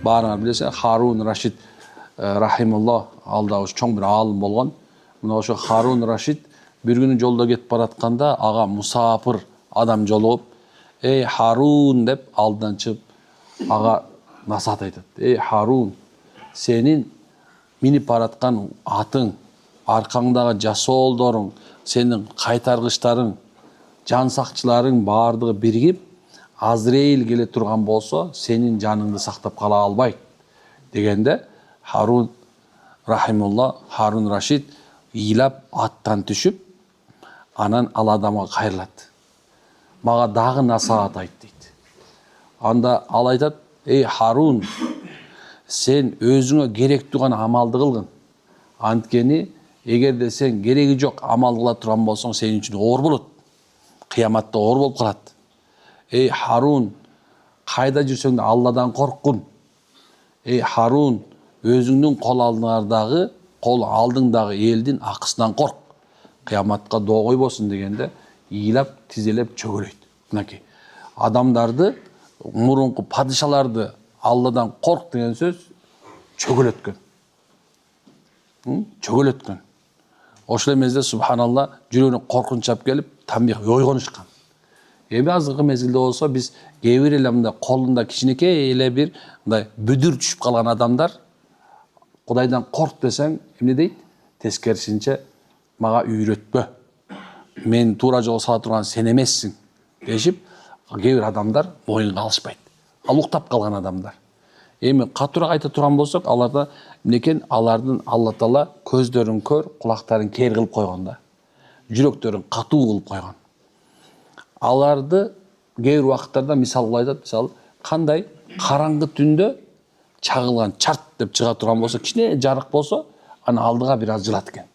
баарыңар билесиңер, Харун Рашид рахимулла алда ушу чоң бир аалым болгон. Мына ошо Харун Рашид бир күнү жолдо кетип баратканда ага мусафир адам жолугуп, "Эй Харун" деп алдынан чыгып ага насаат айтат. "Эй Харун, сенин минип бараткан атың, аркаңдагы жасоолдоруң, сенин кайтаргычтарың, жан сакчыларың баардыгы биригип, Азраил келе турган болсо, сенин жаныңды сактап кала албайт" дегенде Харун рахимулла, Харун Рашид ыйлап аттан түшүп, анан ал адамга кайрылат. "Мага дагы насаат айт" дейт. Анда ал айтат: "Эй Харун, сен өзүңө керектүү гана амалды кылгын. Анткени эгерде сен кереги жок амал кыла турган болсоң, сенин үчүн оор болот. Кыяматта оор болуп калат. Эй Харун, кайда жүрсөң да Алладан корккун. Эй Харун, өзүңдүн кол алдыңдагы элдин акысынан корк. Кыяматка доо койбосун" дегенде ыйлап, тизелеп чөгөлөйт. Мынакей адамдарды, мурунку падышаларды Алладан корк деген сөз чөгөлөткөн. Чөгөлөткөн. Ошол мезде субханалла жүрөгүнө коркунуч чап келип, тамбих ойгонушкан. Эми азыркы мезгилде болсо биз кээ бир эле мындай колунда кичинекей эле бир мындай бүдүр түшүп калган адамдар Кудайдан корк десең, эмне дейт? Тескерисинче, мага үйрөтпө. Мен туура жолго сала турган сен эмессиң дешип, кээ бир адамдар моюнга алышпайт. Ал уктап калган адамдар. Эми катуураак айта турган болсок, аларда эмнекен? Алардын Алла Таала көздөрүн көр, кулактарын кер кылып койгон да. Жүрөктөрүн катуу кылып койгон. Аларды кээ бир убакыттарда мисал кылып айтат, мисалы, кандай караңгы түндө чагылган чарт деп чыга турган болсо, кичине жарык болсо, аны алдыга бир аз жылат экен.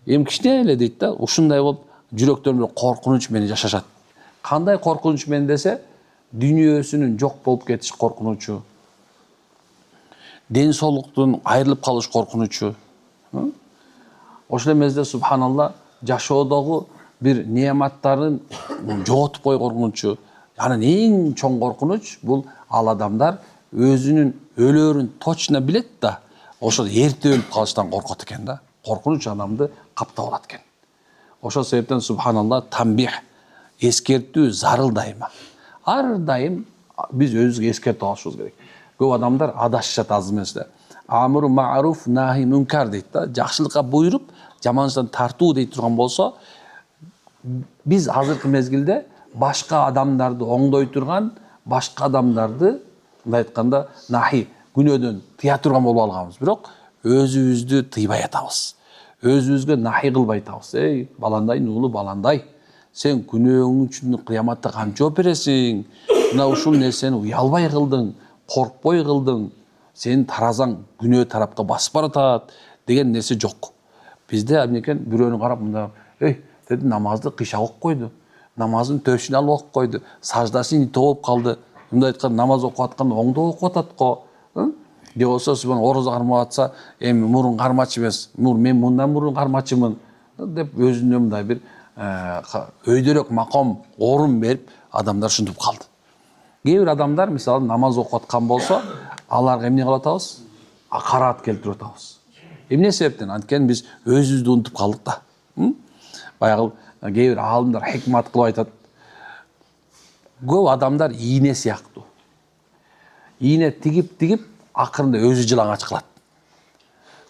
Эми кичине эле дейт да, ушундай болуп жүрөктөрүндө коркунуч менен жашашат. Кандай коркунуч менен десе, дүйнөсүнүн жок болуп кетиш коркунучу, ден соолуктун айрылып калыш коркунучу. Ошол мезде субханалла жашоодогу бир неаматтарын жоготуп кой коркунучу. Анан эң чоң коркунуч бул ал адамдар өзүнүн өлөрүн точно билет да, ошол эрте өлүп калыштан коркот экен да. Коркунуч адамды каптап алат экен. Ошол себептен субханалла тамбих, эскертүү зарыл дайыма. Ар дайым биз өзүбүзгө эскертип алышыбыз керек. Көп адамдар адашышат аз эместе. Амру ма'руф нахи мункар дейт да. Жакшылыкка буйруп, жаманчылыктан тартуу дейт турган болсо, биз азыркы мезгилде башка адамдарды оңдой турган, башка адамдарды мындай айтканда нахи күнөөдөн тыя турган болуп алганбыз. Бирок өзүбүздү тыйбай атабыз. Өзүбүзгө нахи кылбай атабыз. Эй, баландай, нуулу баландай, сен күнөөң үчүн кыяматта камчы жооп бересиң. Мына ушул нерсени уялбай кылдың, коркпой кылдың. Сенин таразаң күнөө тарапка басып баратат деген нерсе жок. Бизде эмнекен бирөөнү карап мында, эй, деди, намазды кыйшак окуп койду. Намазын төшүн алып окуп койду. Саждасын ите болуп калды. Мындай айтканда, намаз окуп атканда оңдоп окуп атат го. Же болсо субхан орозо кармап атса, эми мурун кармачы эмес, мен мындан мурун кармачымын деп өзүнө мындай бир өйдөрөк маком орун берип адамдар ушинтип калды. Кээ бир адамдар мисалы намаз окуп аткан болсо, аларга эмне кылып атабыз? Акарат келтирип атабыз. Эмне себептен? Анткени биз өзүбүздү унутуп калдык да. Баягы кээ бир аалымдар хикмат кылып айтат. Көп адамдар ийне сыяктуу. Ийне тигип акырында өзү жылаңач кылат.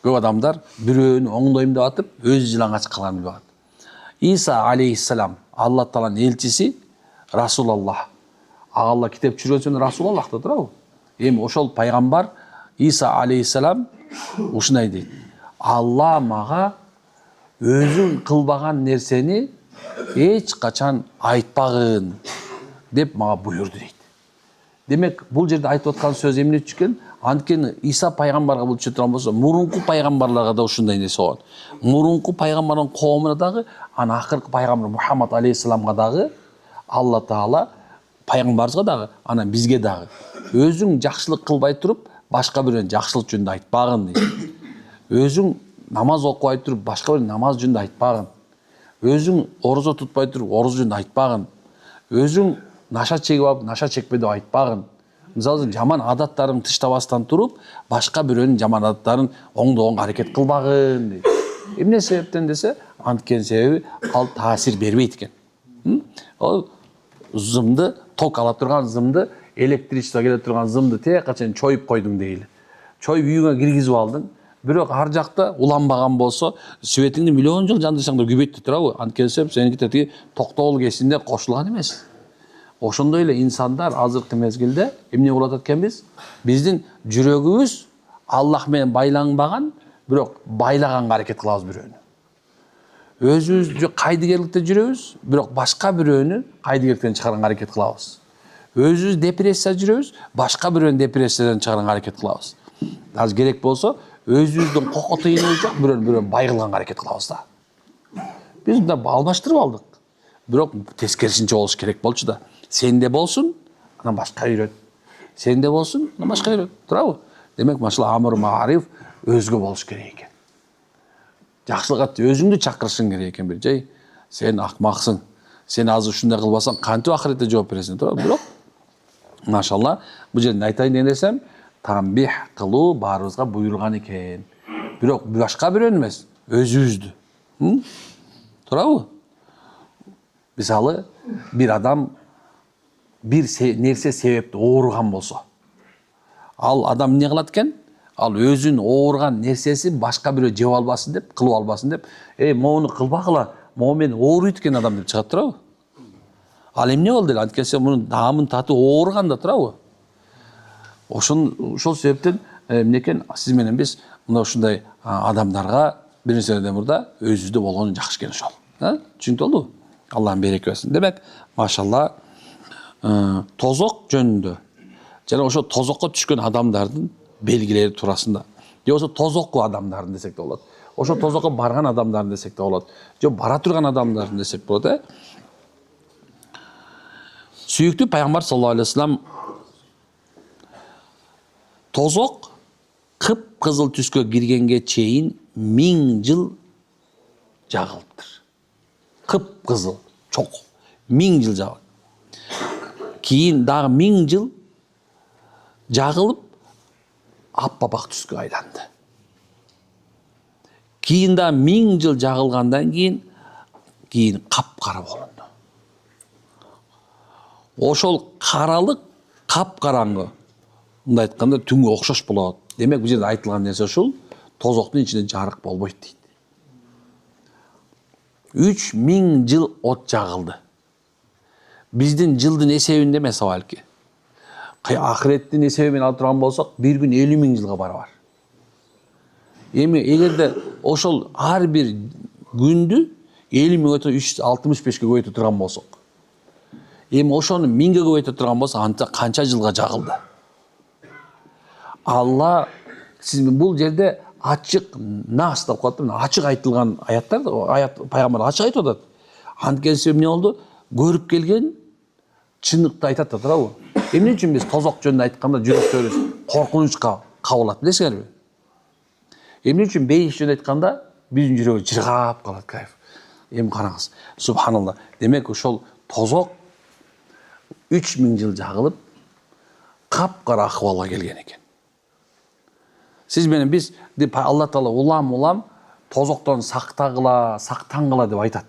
Көп адамдар бирөөнү оңдойм деп атып, өзү жылаңач кылганын билбей калат. Иса алейхиссалам, Алла Тааланын элчиси, Расулаллах. Алла китеп түшүргөн Расулаллах да турабы? Эми ошол пайгамбар Иса алейхиссалам ушундай дейт. Алла мага өзүң кылбаган нерсени эч качан айтпагын деп мага буйрду дейт. Демек, бул жерде айтып аткан сөз эмне үчүн? Анткени Иса пайгамбарга бул түшүп турган болсо, мурунку пайгамбарларга да ушундай нерсе болгон. Мурунку пайгамбардын коомуна дагы, ана акыркы пайгамбар Мухаммад алейхиссаламга дагы Алла Таала пайгамбарыбызга дагы, ана бизге дагы өзүң жакшылык кылбай туруп, башка бирөөнү жакшылык жөнүндө айтпагын дейт. Өзүң намаз окубай туруп, башка бирөөнү намаз жөнүндө айтпагын. Өзүң орозо тутпай туруп, орозо жөнүндө айтпагын. Өзүң наша чегип алып, наша чекпе деп айтпагын. мисалы жаман адаттарын тыштабастан туруп, башка бирөөнүн жаман адаттарын оңдогонго аракет кылбагын дейт. Эмне себептен десе, анткени себеби ал таасир бербейт экен. Ал зымды, ток ала турган зымды, электричество келе турган зымды тек качан чоюп койдуң дейли. Чоюп үйүңө киргизип алдың. Бирок ар жакта уланбаган болсо, светиңди миллион жыл жандырсаң да күбөйт турабы? Анткени себеп сеники тиги токтогул кесинде кошулган эмес. Ошондой эле инсандар азыркы мезгилде эмне болуп атат экенбиз? Биздин жүрөгүбүз Аллах менен байланбаган, бирок байлаганга аракет кылабыз бирөөнү. Өзүбүз кайдыгерликте жүрөбүз, бирок башка бирөөнү кайдыгерликтен чыгарганга аракет кылабыз. Өзүбүз депрессия жүрөбүз, башка бирөөнү депрессиядан чыгарганга аракет кылабыз. Азыр керек болсо, өзүбүздүн кокотуйну жок, бирөөнү бай кылганга аракет кылабыз да. Биз мында алмаштырып алдык. Бирок тескерисинче болуш керек болчу да. Сенде болсун, анан башка үйрөт. Сенде болсун, анан башка үйрөт. Туурабы? Демек, машалла амыр маариф өзгө болуш керек экен. Жакшылыкка өзүңдү чакырышың керек экен бир жай. Сен акмаксың. Сен азыр ушундай кылбасаң, кантип акыретте жооп бересиң, туурабы? Бирок машалла, бул жерде айтайын деген нерсем, тамбих кылуу баарыбызга буйрулган экен. Бирок башка бирөөнү эмес, өзүбүздү. Туурабы? Мисалы, бир адам бир нерсе себептен ооруган болсо, ал адам эмне кылат экен? Ал өзүнүн ооруган нерсесин башка бирөө жеп албасын деп, кылып албасын деп, моуну кылбагыла, могу мен ооруйт экен адам деп чыгат, туурабы? Ал эмне болду эле? Анткени мунун даамын татып ооруган да, туурабы? Ошол себептен эмне экен, сиз менен биз мына ушундай адамдарга бир нерседен мурда өзүбүздө болгону жакшы экен ошол. Түшүнүктүү болдубу? Аллахын береке берсин. Демек, машалла, тозок жөнүндө жана ошо тозокко түшкөн адамдардын белгилери туурасында. Же болсо тозокку адамдардын десек да болот. Ошо тозокко барган адамдардын десек да болот. Же бара турган адамдардын десек болот, Сүйүктүү пайгамбар саллаллаху алейхи вассалам тозок кып-кызыл түскө киргенге чейин 1000 жыл жагылыптыр. Кып-кызыл, чок. 1000 жыл жагылып. Кийин дагы 1000 жыл жагылып аппапак түскө айланды. Кийин да 1000 жыл жагылгандан кийин капкара болду. Ошол каралык капкараңгы, мындай айтканда түнгө окшош болот. Демек, бул жерде айтылган нерсе ушул, тозоктун ичинде жарык болбойт дейт. 3000 жыл от жагылды. Биздин жылдын эсебинде эмес балки. Ахиреттин эсебимен алып турган болсок, бир күн 50.000 жылга барабар. Эми эгерде ошол ар бир күндү 50.000 өтө 365 көбөйтө турган болсок, эми ошону 1000ге көбөйтө турган болсо, канча жылга жагылды? Алла бул жерде ачык нас деп коет, ачык айтылган аяттар, аят пайгамбар ачык айтып атат. Анткени эмне болду? Көрүп келген чындыкты айтат да, туурабы? Эмне үчүн биз тозок жөнүндө айтканда жүрөктөрүбүз коркунучка кабылат, билесиңерби? Эмне үчүн бейиш жөнүндө айтканда биздин жүрөгүбүз жыргап калат, кайф. Эми караңыз, субханалла. Демек, ошол тозок 3000 жыл жагылып, капкара акыбалга келген экен. Сиз менен биз Алла Таала улам тозоктон сактангыла деп айтат.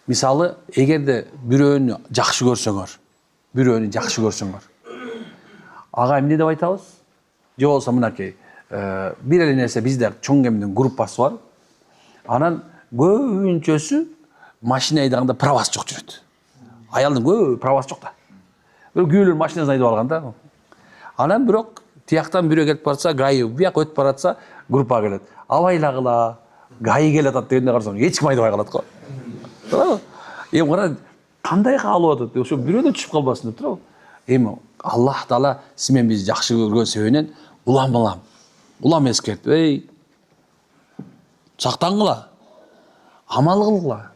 Мисалы, эгерде бирөөнү жакшы көрсөңөр, ага эмне деп айтабыз? Же болсо мынакей, бир эле нерсе, бизде чоң кемдин группасы бар. Анан көбүнчөсү машина айдаганда правасы жок жүрөт. Аялдын көп правасы жок да. Бирок күйөөлөр машинасын айдап алган да. Анан бирок тияктан бирөө келип барса, гаи бияк өтүп баратса, группа келет. Абайлагыла, гаи келип атат дегенде карасаң, эч ким айдабай калат го. Туурабы? Эми кара, кандай каалап атат? Ошо бирөө да түшүп калбасын деп, туурабы? Эми Аллах Таала сиз менен бизди жакшы көргөн себебинен улам эскертип, сактангыла, амал кылгыла,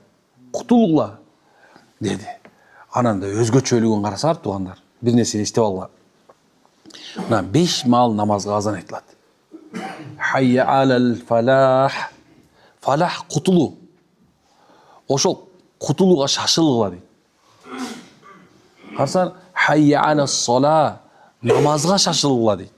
кутулгула деди. Анан да өзгөчөлүгүн карасаңар, туугандар, бир нерсени эстеп алгыла. Мына 5 маал намазга азан айтылат. Хайя алал фалах. Фалах кутулуу. Ошол кутулууга шашылгыла дейт. Карасаңар, Hayya alas-sola. Namazga şaşılgıla deydi.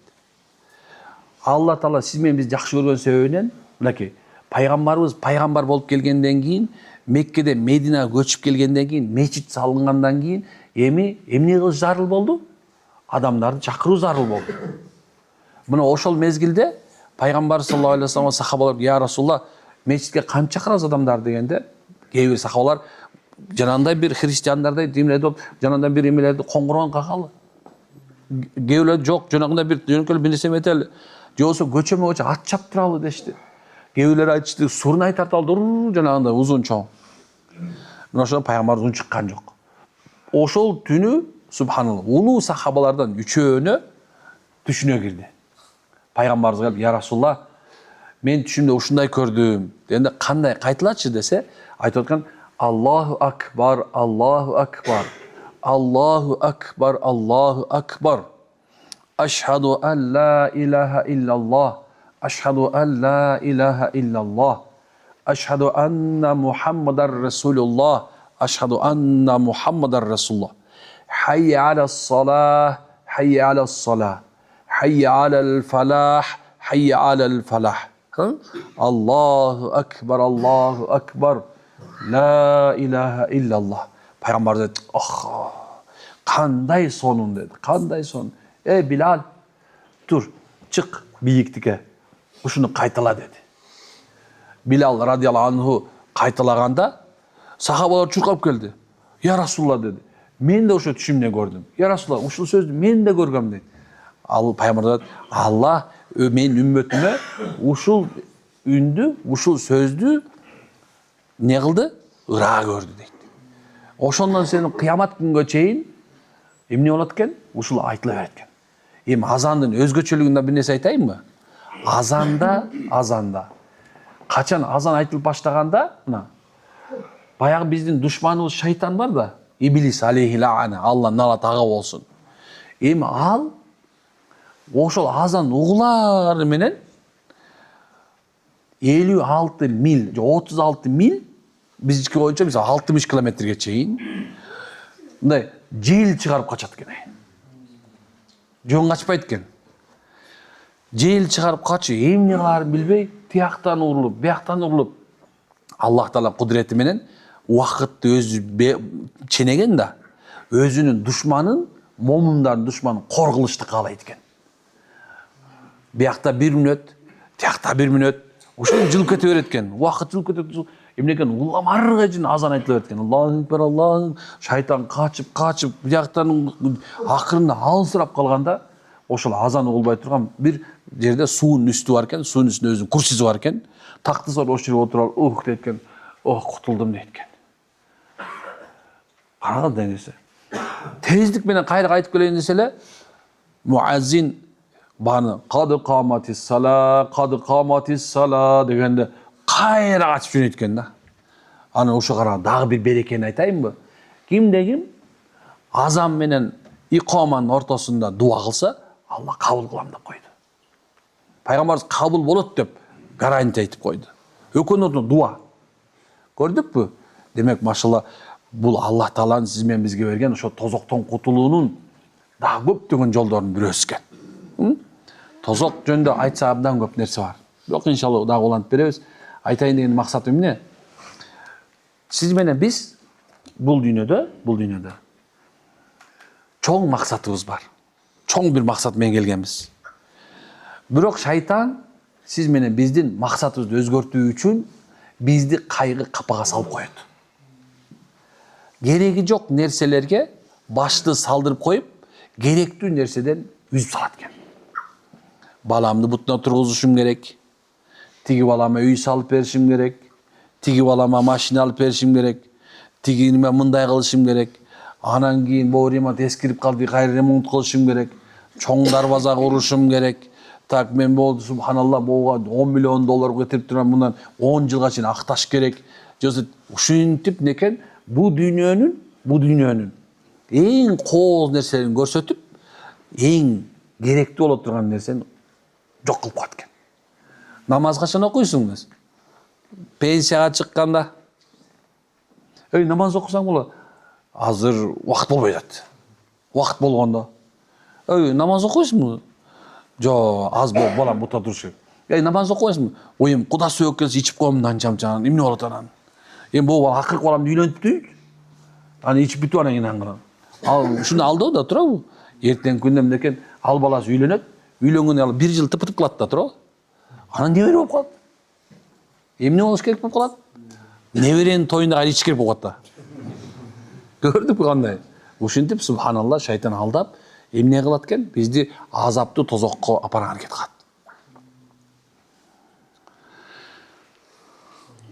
Allah Taala siz менен бизди жакшы көргөн себебинен мынакей пайгамбарыбыз пайгамбар болуп келгенден кийин Меккеде Мединага көчүп келгенден кийин мечит салынгандан кийин эмне кылыш зарыл болду? Адамдарды чакыруу зарыл болду. Мына ошол мезгилде пайгамбар саллаллаху алейхи вассалам сахабалар я Расулла мечитке канча чакырабыз адамдар дегенде кээ бир сахабалар жанагындай бир христиандардай демиледи болуп жанагындай бир эмелерди коңгурогон какалы. Кээбилер жок жанагындай бир жөнөкөй бир нерсе эметели. Же болбосо көчөмө ат чаптыралы дешти. Кээбилер айтышты сурнай тарталы жанагындай узун чоң. Мына ошол пайгамбар узун чыккан жок. Ошол түнү субханалла улуу сахабалардан үчөөнө түшүнө кирди. Пайгамбарыбыз келип, "Я Расулла, мен түшүмдө ушундай көрдүм." Дегенде кандай кайтылачы десе, айтып аткан Аллаху акбар, Аллаху акбар. Аллаху акбар, Аллаху акбар. Ашхаду ан ла илаха иллаллах. Ашхаду ан ла илаха иллаллах. Ашхаду анна Мухаммадар Расулуллах. Ашхаду анна Мухаммадар Расулуллах. Хайя алас-салах, хайя алас-салах. Хайя алал-фалах, хайя алал-фалах. Аллаху акбар, Аллаху акбар. La ilahe illallah. Peygamber dedi, ah, kanday sonun dedi, kanday son. Bilal, dur, çık biyiktik'e, şunu kaytala dedi. Bilal radıyallahu anhu kaytalaganda, sahabalar çurkap geldi. Ya Resulullah dedi, men de oşu düşümde gördüm. Ya Resulullah, uşul sözdü, men de görgem dedi. Peygamber dedi, Allah, men ümmetime uşul ündü, uşul sözdü, ne kıldı? Ira gördü deydi. Oşondan senin kıyamat günge çeyin emne bolat eken? Uşul aytıla beretken. Azandın özgöçölüğünden bir nesi aytayım mı? Azanda. Kaçan azan aytılıp başlaganda, bayağı bizdin düşmanımız şeytan var da, İblis aleyhi la'ane, Allah nala tağa olsun. Al, oşol azan uğular menen 56 mil, 36 mil bizdiki boyunca mesela 60 kilometrege çeyin. Bunday jeel çıkarıp kaçat eken. Жөн качпайт экен. Жел чыгарып качы, эмне кыларын билбей, тияктан урулуп, бияктан урулуп. Аллах Таала кудурети менен убакытты өзү ченеген да, өзүнүн душманын, момундардын душманын кор кылышты каалайт экен. Биякта 1 мүнөт, тиякта 1 мүнөт, ошол жылып кете берет экен. Убакыт жылып кете берет. Эмне экен, уламарга чейин азан айтыла берет экен. Аллаху акбар, Аллах, шайтан качып, бияктан акырында алысырап калганда, ошол азан угулбай турган бир жерде суунун үстү бар экен, суунун үстүндө өзүнүн курсиси бар экен. Такты сор ошол жерге отуруп, дейт экен. Кутулдум дейт экен. Карагыл деңиз. Тездик менен кайра кайтып келейин десе эле, муаззин баны кады каматис сала дегенде кайра качып жөнөйт экен да. Аны ошо караган дагы бир берекени айтайынбы? Кимде ким азан менен икоманын ортосунда дуа кылса, Алла кабыл кылам деп койду. Пайгамбарыбыз кабыл болот деп гарантия айтып койду. Өкөнөрдүн дуа. Көрдүкпү? Демек, машалла, бул Аллах Тааланын сиз менен бизге берген ошо тозоктон кутулуунун дагы көптөгөн жолдорунун бирөөсү экен. Тозок жөнүндө айтса абдан көп нерсе бар. Бирок иншалла дагы улантып беребиз. Айтайын деген максатым эмне? Сиз менен биз бул дүйнөдө чоң максатыбыз бар. Чоң бир максат менен келгенбиз. Бирок шайтан сиз менен биздин максатыбызды өзгөртүү үчүн бизди кайгы капага салып коет. Кереги жок нерселерге башты салдырып коюп, керектүү нерседен үзүп салат экен. Баламды бутуна тургузушум керек. Тиги балама үй салып беришим керек. Тиги балама машина алып беришим керек. Тиги неме мындай кылышым керек. Анан кийин могу ремонт эскирип калды, кайра ремонт кылышым керек. Чоң дарбаза курушум керек. Так, мен болду субханалла могуга 10 миллион доллар кетирип турам, мындан 10 жылга чейин акташ керек. Жосы ушинтип некен бу дүйнөнүн эң кооз нерселерин көрсөтүп, эң керектүү боло турган нерсени жок кылып коет экен. Намаз качан окуйсуңуз? Пенсияга чыкканда. Намаз окусаң болот. Азыр убакыт болбой жатты. Уақыт болгондо. Намаз окуйсуңбу? Жо, аз балам бута турушу керек. Намаз окубайсыңбы? Эми Куда сөөк келсе ичип коем анчам эмне болот анан? Эми бул акыркы баламды үйлөнтүп, аны ичип бүтүп анан кийин аңгырам. Ал ушуну алды да турабы? Эртең күндө мынекен ал баласы үйлөнөт. Үйлөнгөндөн ал 1 жыл тыпытып калат да турабы? Анан небере болуп калат. Эмне болуш керек болуп калат? Неберенин тоюнда ичиш керек болуп калат да. Көрдүкпү кандай? Ушинтип субханалла шайтан алдап, эмне кылат экен? Бизди азаптуу тозокко апарган аракет кылат.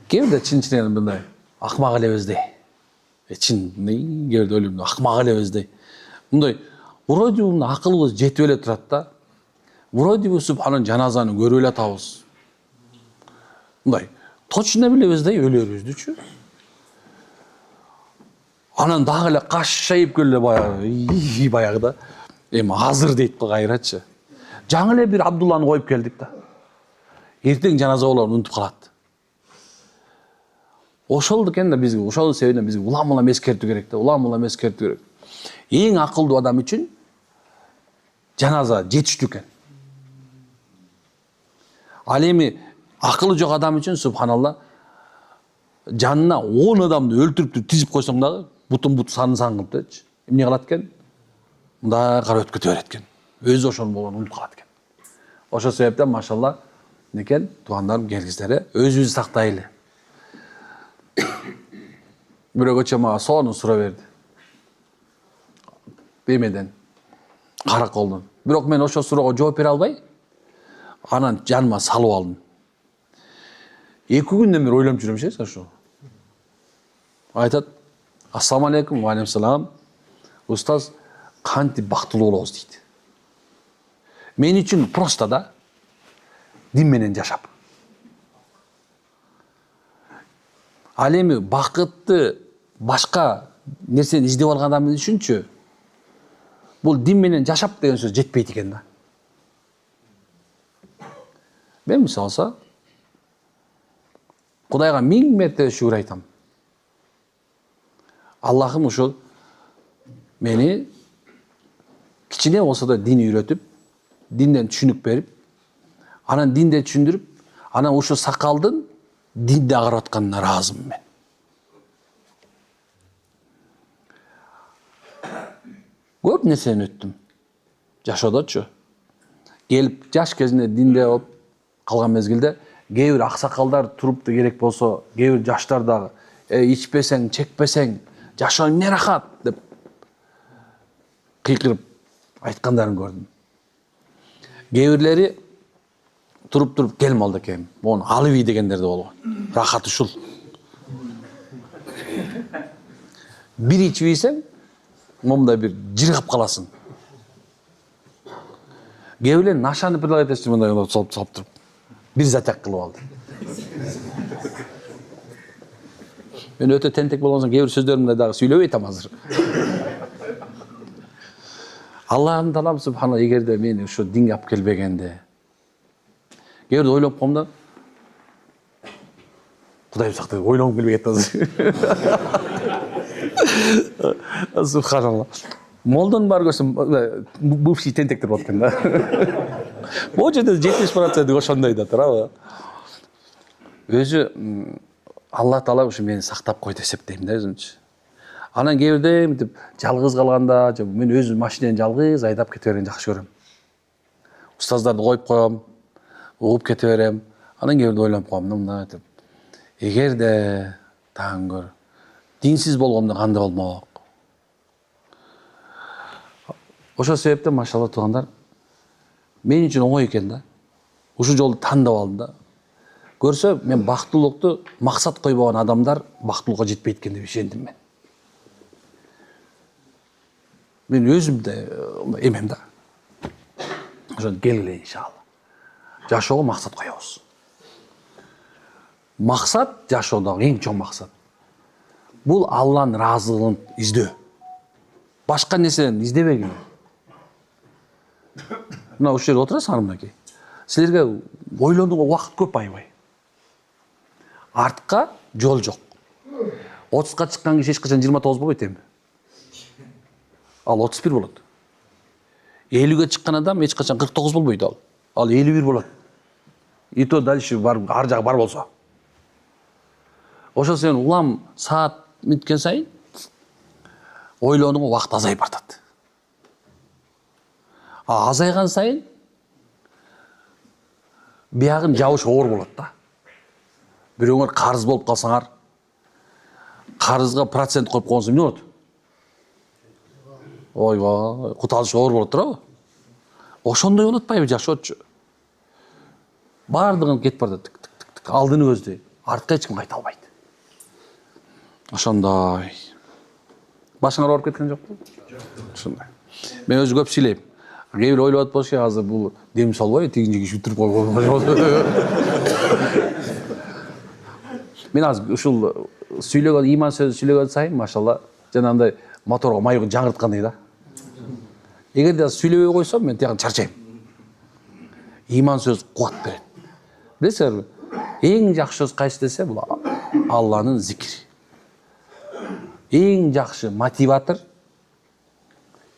Кээбирде чын мындай акмак элебиздей. Чын, кээбирде ойлойм, акмак элебиздей. Мындай вроде акылыбыз жетип эле турат да. Вроде субханан жаназаны көрүп эле атабыз. Мындай точно билебиз да өлөрүбүздүчү. Анан дагы эле кашшайып келе баягы да. Эми азыр дейт го кайрачы. Жаңы эле бир Абдулланы коюп келдик да. Эртең жаназа болорун унутуп калат. Ошол экен да бизге, ошол себептен бизге улам эскертүү керек да, улам эскертүү керек. Эң акылдуу адам үчүн жаназа жетиштүү экен. Ал эми акылы жок адам үчүн субханалла жанына 10 адамды өлтүрүп тизип койсоң дагы бутун санын саңгып дечи. Эмне кылат экен? Мындай кара өтүп кете берет экен. Өзү ошонун болгонун унутуп калат экен. Ошол себептен машалла некен туугандарым, келгиздери, өзүбүздү сактайлы. Бирөө көчө мага соону сурап берди. Бемеден, караколдон. Бирок мен ошол суроого жооп бере албай, анан жаныма салып алдым. 2 күндөн бери ойлонуп жүрөм ше ошо. Айтат: "Ассаламу алейкум, ва алейкум салам. Устаз, кантип бактылуу болобуз?" дейт. Мен үчүн просто да дин менен жашап. Ал эми бакытты башка нерсени издеп алган адам үчүнчү бул дин менен жашап деген сөз жетпейт экен да. Мен мисалса Кудайга 1000 мерте шүгүр айтам. Аллахым ушул мени кичине болсо да дин үйрөтүп, динден түшүнүк берип, анан динде түшүндүрүп, анан ушу сакалдын динде агарып атканына ыраазымын мен. Көп нерсени өттүм. Жашоодочу. Келип жаш кезинде динде болуп калган мезгилде кээ бир аксакалдар турупту керек болсо, кээ бир жаштар дагы ичпесең, чекпесең, жашоо эмне рахат деп кыйкырып айткандарын көрдүм. Кээ бирлери туруп кел молдокем, мону алып ий дегендер да болгон. Рахат ушул. Бир ичип ийсең, момундай бир жыргап каласың. Кээ бирлер нашаны предлагать мындай салып туруп бир затяк кылып алды. Мен өтө тентек болгон соң кээ бир сөздөрүмдү дагы сүйлөбөй атам азыр. Аллахым талап субханалла, эгерде мени ушу динге алып келбегенде, кээ бирде ойлоп коем да, Кудай сактай ойлогум келбей кетти азыр. Субханалла. Молдон бар көрсөм, бывший тентектер болот экен да. Могу жерде 70% ошондой да турабы. Өзү Алла таала ушу мени сактап койду эсептейм да өзүмчү. Анан кээ бирде мынтип жалгыз калганда, мен өзүм машинени жалгыз айдап кете бергенди жакшы көрөм. Устаздарды коюп коем, угуп кете берем. Анан кээ бирде ойлонуп коем, мындай айтып, эгерде таң көр, динсиз болгондо кандай болмок? Ошол себептен машалла туугандар, мен үчүн оңой экен да. Ушул жолду тандап алдым да. Көрсө, мен бактылуулукту максат койбогон адамдар бактылуулукка жетпейт экен деп ишендим мен. Мен өзүм да эмем да. Ошондо келгиле иншалла. Жашоого максат коебуз. Максат жашоодогу эң чоң максат. Бул Алланын ыраазылыгын издөө. Башка нерсени издебегин. Мына ушул жерде отурасыңар мынакей. Силерге ойлонууга убакыт көп аябай. Артка жол жок. 30га чыккан киши эч качан 29 болбойт эми. ал 31 болот. 50-ге чыккан адам эч качан 49 болбойт ал. Ал 51 болот. И то дальше бар, ар жагы бар болсо. Ошо сен улам саат өткөн сайын ойлонуңа убакыт азайып бартат. Азайган сайын биягын жабыш оор болот да. Бирөөңөр карыз болуп калсаңар, карызга процент коюп койгонсуң эмне болот? Ойбой, куталыш оор болот туурабы? Ошондой болот атпайбы жашоочу? Бардыгын кетип бартат. Алдыны көздөй. Артка эч ким кайта албайт. Ошондой. Башыңар ооруп кеткен жокпу? Ошондой. Мен өзү көп сүйлөйм. Кээ бир ойлоп атпашы, азыр бул дем салбай, тигинчеги бүтүрүп койгон. Мен азыр ушул сүйлөгөн иман сөзү сүйлөгөн сайын, машалла, жанагындай моторго маегин жаңырткандай да. Эгерде сүйлөбөй койсом, мен тиян чарчайм. Иман сөз кубат берет. Билесиңерби? Эң жакшы сөз кайсы десе, бул Алланын зикри. Эң жакшы мотиватор,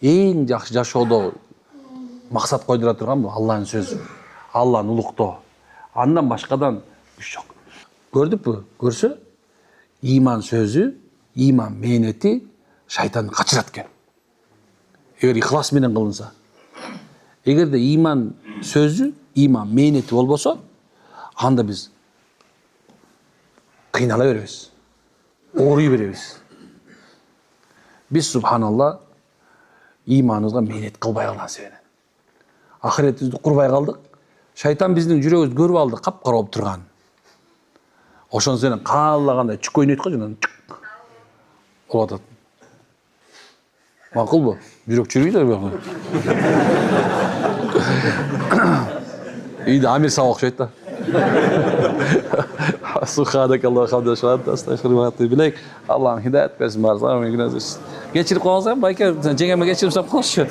эң жакшы жашоодо максат койдура турган бул Алланын сөзү. Алланы улуктоо. Андан башкадан күч жок. Көрдүкпү? Көрсө, иман сөзү, иман мээнети шайтанды качырат экен. Эгер ихлас менен кылынса. Эгерде иман сөзү, иман мээнети болбосо, анда биз кыйнала беребиз. Ооруй беребиз. Биз субханалла иманыбызга мээнет кылбай калган себебинен. Ахиретибизди курбай калдык. Шайтан биздин жүрөгүбүздү көрүп алды, капкара болуп турган. Ошон сенен каалагандай чүк ойнойт го жана болуп атат. Макулбу? Жүрөк жүрбөйдү. Үйдө амир сабак окшойт да. Субханакаллаху ва хамдика, астагфируллах билек. Аллахым хидаят берсин барыңызга. Кечирип коюңуздар, байке, жеңеме кечирип сап коңузчу.